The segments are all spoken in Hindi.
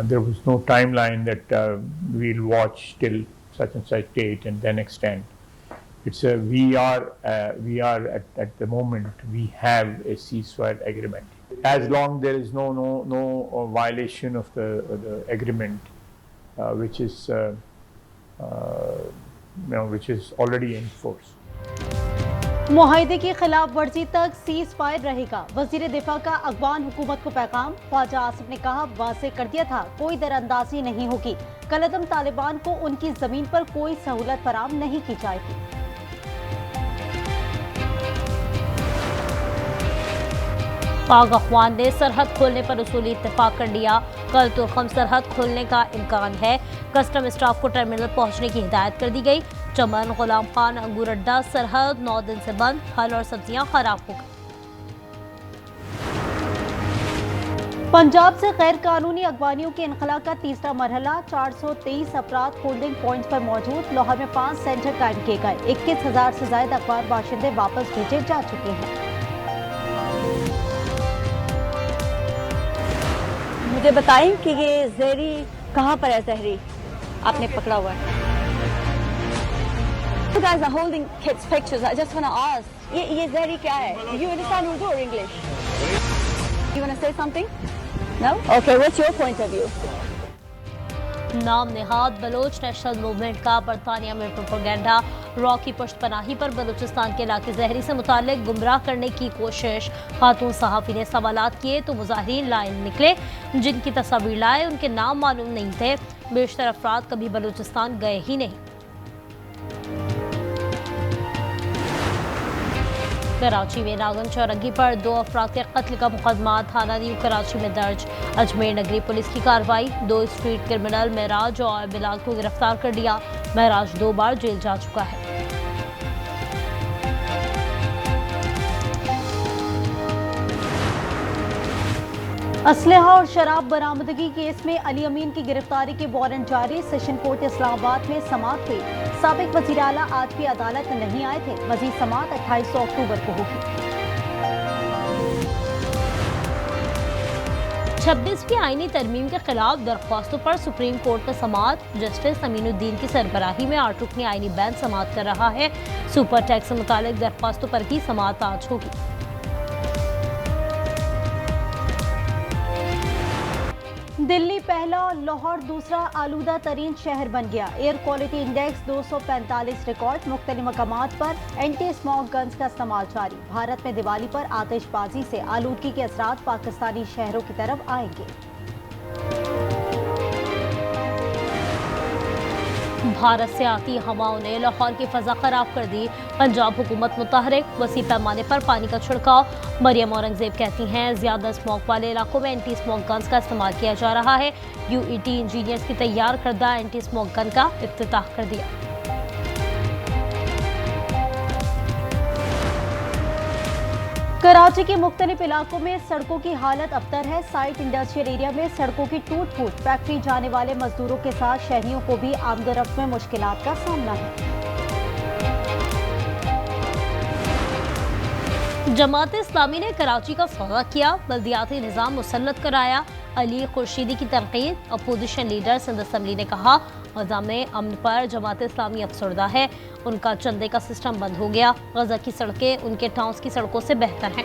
there was no timeline that we'll watch till such and such date and then extend. It's a we are at the moment we have a ceasefire agreement. As long there is no violation of the agreement, which is which is already in force. मुआहिदे की खिलाफ वर्जी तक सीज फायर रहेगा। वजीर दिफा का अफगान हुकूमत को पैगाम। ख्वाजा आसिफ ने कहा, वाज़े कर दिया था, कोई दरअंदाजी नहीं होगी। कलअदम तालिबान को उनकी जमीन पर कोई सहूलत फराम नहीं की जाएगी। पाक अखवान ने सरहद खोलने पर उसूली इत्तेफाक कर लिया। कल तुर्खम सरहद खोलने का इम्कान है। कस्टम स्टाफ को टर्मिनल पहुंचने की हिदायत कर दी गई। चमन, गुलाम खान, अंगूर अड्डा सरहद 9 दिन से बंद। फल और सब्जियां खराब हो गई। पंजाब से गैर कानूनी अगवानियों के इनखला का तीसरा मरहला। 423 अफराद होल्डिंग पॉइंट पर मौजूद। लाहौर में 5 सेंटर कायम किए गए। 21,000 से ज्यादा अफगान बाशिंदे वापस भेजे जा चुके हैं। मुझे बताएं कि ये जहरी कहाँ पर है? जहरी आपने पकड़ा हुआ है। You guys are holding kids' pictures. I just want to ask, ये जहरी क्या है? You understand Urdu or English? You want to say something? No? Okay, what's your point of view? नाम नेहाद बलोच नेशनल मूवमेंट का बरतानिया में प्रोपेगेंडा। रॉ की पुश्तपनाही पर बलूचिस्तान के इलाके जहरी से मुताल्लिक गुमराह करने की कोशिश। खातून सहाफ़ी ने सवालात किए तो मुजाहिरीन लाइन निकले। जिनकी तस्वीर लाए उनके नाम मालूम नहीं थे। बेशतर अफराद कभी बलूचिस्तान गए ही नहीं। कराची में नागन चौरंगी पर 2 अफराद के कत्ल का मुकदमा थाना न्यू कराची में दर्ज। अजमेर नगरी पुलिस की कार्रवाई। 2 स्ट्रीट क्रिमिनल महराज और बिलाल को गिरफ्तार कर लिया। महराज 2 बार जेल जा चुका है। असलहा और शराब बरामदगी केस में अली अमीन की गिरफ्तारी के वारंट जारी। सेशन कोर्ट इस्लामाबाद में समाअत हुई। साबिक वज़ीर आला आज भी अदालत नहीं आए थे। मज़ीद समाअत 28 अक्टूबर को होगी। 26वीं आईनी तरमीम के खिलाफ दरख्वास्तों पर सुप्रीम कोर्ट में समाअत। जस्टिस अमीनुद्दीन की सरबराही में 8 रुकनी आईनी बेंच समाअत कर रहा है। सुपर टैक्स से मुतालिक दरख्वास्तों पर भी समाअत आज होगी। दिल्ली पहला और लाहौर दूसरा आलूदा तरीन शहर बन गया। Air quality index 245 record. मुख्तलिफ मकामात पर एंटी स्मॉग गन्स का इस्तेमाल जारी। भारत में दिवाली पर आतिशबाजी से आलूदगी के असरात पाकिस्तानी शहरों की तरफ आएंगे। भारत से आती हवाओं ने लाहौर की फजा खराब कर दी। पंजाब हुकूमत मुतहरिक। वसी पैमाने पर पानी का छिड़काव। मरियम औरंगजेब कहती हैं, ज्यादा स्मॉग वाले इलाकों में एंटी स्मॉग गन्स का इस्तेमाल किया जा रहा है। यूईटी इंजीनियर्स की तैयार करदा एंटी स्मॉग गन का इफ्तिताह कर दिया। कराची के मुख्तलिफ इलाकों में सड़कों की हालत अबतर है। साइट इंडस्ट्रियल एरिया में सड़कों की टूट फूट। फैक्ट्री जाने वाले मजदूरों के साथ शहरियों को भी आमदोरफ्त में मुश्किलात का सामना है। जमात इस्लामी ने कराची का सौदा किया। बल्दियाती निज़ाम मुसल्लत कराया। अली खुर्शीदी की तनकीद। अपोजिशन लीडर सिंध असम्बली ने कहा, गज़ा में अमन पर जमात इस्लामी अफसरदा है। उनका चंदे का सिस्टम बंद हो गया। गज़ा की सड़कें उनके टाउन्स की सड़कों से बेहतर हैं।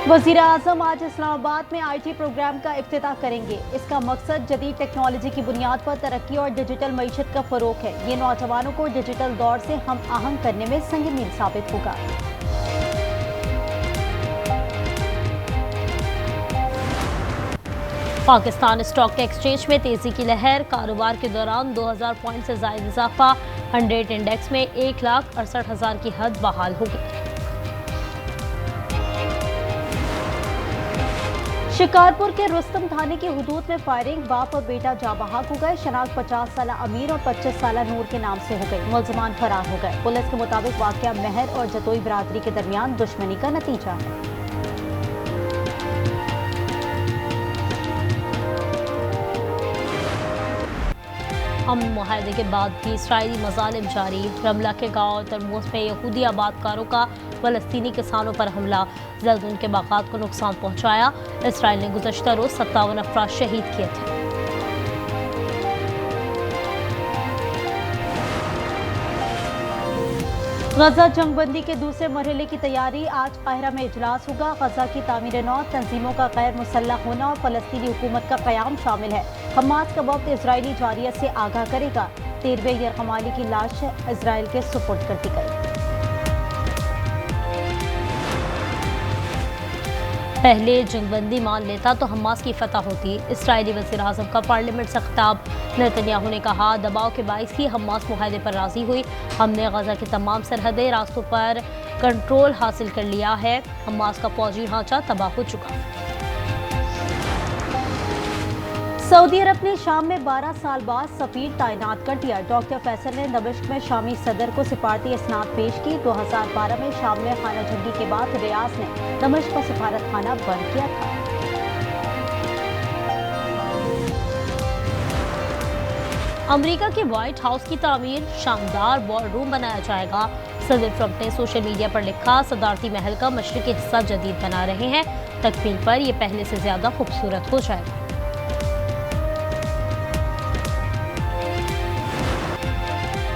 वज़ीर आज़म आज इस्लामाबाद में IT प्रोग्राम का इफ्तिताह करेंगे। इसका मकसद जदीद टेक्नोलॉजी की बुनियाद पर तरक्की और डिजिटल मईशत का फ़रोग़ है। ये नौजवानों को डिजिटल दौर से हम आहंग करने में संग मील साबित होगा। पाकिस्तान स्टॉक एक्सचेंज में तेजी की लहर। कारोबार के दौरान 2000 पॉइंट से ज़ायद इजाफा। 100 इंडेक्स में 1,68,000 की हद बहाल होगी। शिकारपुर के रुस्तम थाने की हुदूद में फायरिंग। बाप और बेटा जाँ बहक हो गए। शनाख्त 50 साल अमीर और 25 साल नूर के नाम से हो गई। मुलजमान फरार हो गए। पुलिस के मुताबिक वाकया महर और जतोई बरादरी के दरमियान दुश्मनी का नतीजा है। अमन मुआहदे के बाद भी इसराइली मज़ालिम जारी। रमला के गांव तरमूज में यहूदी आबादकारों का फलस्तीनी किसानों पर हमला, जल्द उनके बागात को नुकसान पहुंचाया। इसराइल ने गुज़श्ता रोज 57 अफराद शहीद किए थे। गजा जंगबंदी के दूसरे मरहले की तैयारी, आज काहिरा में इजलास होगा। गजा की तामीर नौ, तंजीमों का गैर मुसल्लह होना और फलस्तीनी हुकूमत का क़याम शामिल है। हमास का वक्त इजरायली जारियत से आगाह करेगा। 13वें यरगमाली की लाश इजराइल के सुपुर्द कर दी गई। पहले जंगबंदी मान लेता तो हमास की फतह होती। इसराइली वज़ीर आज़म का पार्लियामेंट से खिताब, नेतन्याहू ने कहा दबाव के बाइस ही हमास मुआहदे पर राजी हुई। हमने गजा के तमाम सरहदी रास्तों पर कंट्रोल हासिल कर लिया है। हमास का फौजी ढांचा तबाह हो चुका। सऊदी अरब ने शाम में 12 साल बाद सफीर तैनात कर दिया। डॉक्टर फैसल ने दमिश्क में शामी सदर को सिफारती इसनाद पेश की। 2012 में शाम में खाना जंगी के बाद रियाज ने दमिश्क का सिफारत खाना बंद किया था। अमेरिका के व्हाइट हाउस की तामीर, शानदार वॉर रूम बनाया जाएगा। सदर ट्रंप ने सोशल मीडिया पर लिखा, सदारती महल का मशरकी हिस्सा जदीद बना रहे हैं। तकमील पर यह पहले से ज्यादा खूबसूरत हो जाएगा।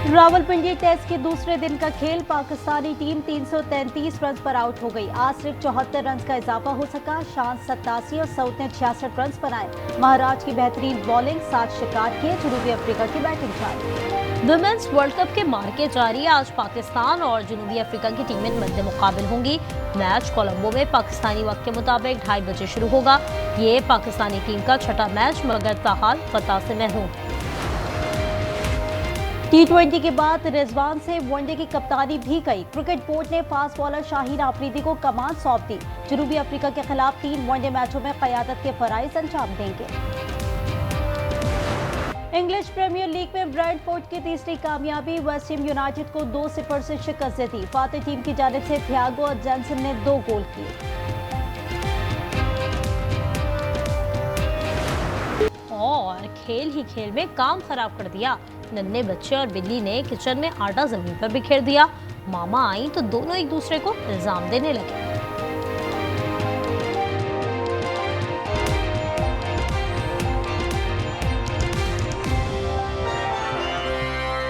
रावलपिंडी टेस्ट के दूसरे दिन का खेल, पाकिस्तानी टीम 333 रन पर आउट हो गई। आज सिर्फ 74 रन का इजाफा हो सका। शान 87 और सऊद ने 66 रन बनाए। महाराज की बेहतरीन बॉलिंग, 7 शिकार किए। जनूबी अफ्रीका की बैटिंग जारी। वुमेन्स वर्ल्ड कप के मार्के जारी। आज पाकिस्तान और जनूबी अफ्रीका की टीमें मद्दे मुकाबिल होंगी। मैच कोलंबो में पाकिस्तानी वक्त के मुताबिक 2:30 बजे शुरू होगा। ये पाकिस्तानी टीम का छठा मैच, मगर ताहाल फतह से महरूम। T20 के बाद रिजवान से वनडे की कप्तानी भी गई। क्रिकेट बोर्ड ने फास्ट बॉलर शाहीन आफरीदी को कमान सौंप दी। जनूबी अफ्रीका के खिलाफ 3 वनडे मैचों में क़यादत के फराइज अंजाम देंगे। इंग्लिश प्रीमियर लीग में ब्रेंटफोर्ड की तीसरी कामयाबी, वेस्ट हैम यूनाइटेड को 2-0 से शिकस्त दी। फातिह टीम की जानिब से थियागो और जॉनसन ने 2 गोल किए। और खेल ही खेल में काम खराब कर दिया। नन्हे बच्चे और बिल्ली ने किचन में आटा जमीन पर बिखेर दिया। मामा आई तो दोनों एक दूसरे को इल्जाम देने लगे।